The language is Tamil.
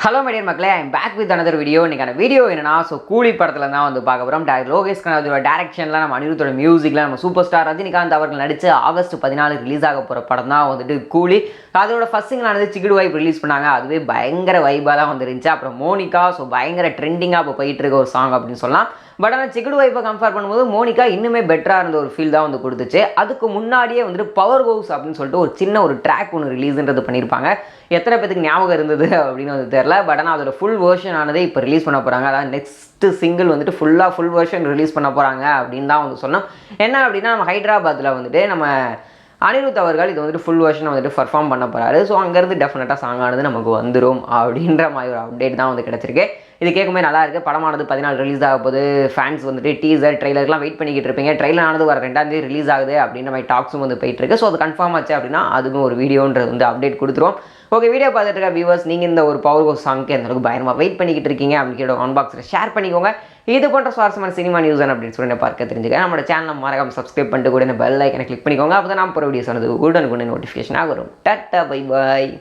ஹலோ மை டியர் மக்களே, I'm back with another video. இன்றைக்கான வீடியோ என்னன்னா, கூலி படத்தில் தான் வந்து பார்க்க போகிறோம். லோகேஷ் கனகராஜோட டேரக்ஷனில் நம்ம அனிருத்தோட மியூசிக்கில் நம்ம சூப்பர் ஸ்டார் ரஜினிகாந்த் அவர்கள் நடித்து ஆகஸ்ட் 14 ரிலீஸ் ஆக போகிற படம் தான் வந்துட்டு கூலி. அதோட ஃபர்ஸ்ட் சிங்கிளானது சிகிடு வைப் ரிலீஸ் பண்ணாங்க. அதுவே பயங்கர வைப்பாக தான் வந்துருந்துச்சு. அப்புறம் மோனிகா பயங்கர ட்ரெண்டிங்காக இப்போ போயிட்டு இருக்க ஒரு சாங் அப்படின்னு சொல்லலாம். பட் ஆனால் சிகிடு வைப்பை கம்பேர் பண்ணும்போது மோனிகா இன்னுமே பெட்டராக இருந்த ஒரு ஃபீல் தான் வந்து கொடுத்துச்சு. அதுக்கு முன்னாடியே வந்துட்டு பவர் ஹவுஸ் அப்படின்னு சொல்லிட்டு ஒரு சின்ன ஒரு ட்ராக் ஒன்று ரிலீஸ்ன்றது பண்ணியிருப்பாங்க. எத்தனை பேருக்கு ஞாபகம் இருந்தது அப்படின்னு வந்து தெரியல. பட் ஆனால் அதோட ஃபுல் வேர்ஷன் ஆனது இப்போ ரிலீஸ் பண்ண போகிறாங்க. அதாவது நெக்ஸ்ட் சிங்கிள் வந்துட்டு ஃபுல் வேர்ஷன் ரிலீஸ் பண்ண போகிறாங்க அப்படின்னு தான் வந்து சொன்னோம். என்ன அப்படின்னா, நம்ம ஹைதராபாத்தில் வந்துட்டு நம்ம அனிருத் அவர்கள் இது வந்துட்டு ஃபுல் வேர்ஷன் வந்துட்டு பர்ஃபார்ம் பண்ண போகிறாரு. ஸோ அங்கேருந்து டெஃபினட்டாக சாங் ஆனது நமக்கு வந்துடும் அப்படின்ற மாதிரி ஒரு அப்டேட் தான் வந்து கிடச்சிருக்கு. இது கேட்கும்போது நல்லா இருக்குது. படமானது 14 ரிலீஸ் ஆக போது. ஃபேன்ஸ் வந்துட்டு டீசர் ட்ரெய்லர்லாம் வெயிட் பண்ணிக்கிட்டு இருப்பீங்க. ட்ரெய்லர் ஆனது வர 2ஆம் தேதி ரிலீஸ் ஆகுது அப்படின்ற மாதிரி டாக்ஸும் வந்து போயிட்டு இருக்கு. ஸோ அது கன்ஃபார்ம் ஆச்சு அப்படின்னா அதுவும் ஒரு வீடியோன்றது வந்து அப்டேட் கொடுத்துருவோம். ஓகே, வீடியோ பார்த்துட்டு இருக்க வியூவர்ஸ், நீங்கள் இந்த ஒரு பவர் ஹவுஸ் சாங்க்கு எந்த அளவுக்கு பயங்கரமாக வெயிட் பண்ணிக்கிட்டு இருக்கீங்க அப்படின்னு கேட்ட ஆன் பாக்ஸில் ஷேர் பண்ணிக்கோங்க. இது போன்ற சுவாரஸ்யமான சினிமா நியூஸ் அப்படின்னு சொல்லி பார்க்க தெரிஞ்சுக்க நம்மளோட சேனலை மறக்காம சப்ஸ்கிரைப் பண்ணிட்டு கூட இந்த பெல் ஐக்கனை கிளிக் பண்ணிக்கோங்க. அப்போ தான் நான் போகிற வீடியோஸ் வந்து உடனுக்குடன் நோட்டிஃபிகேஷனாக வரும். Tata, bye bye.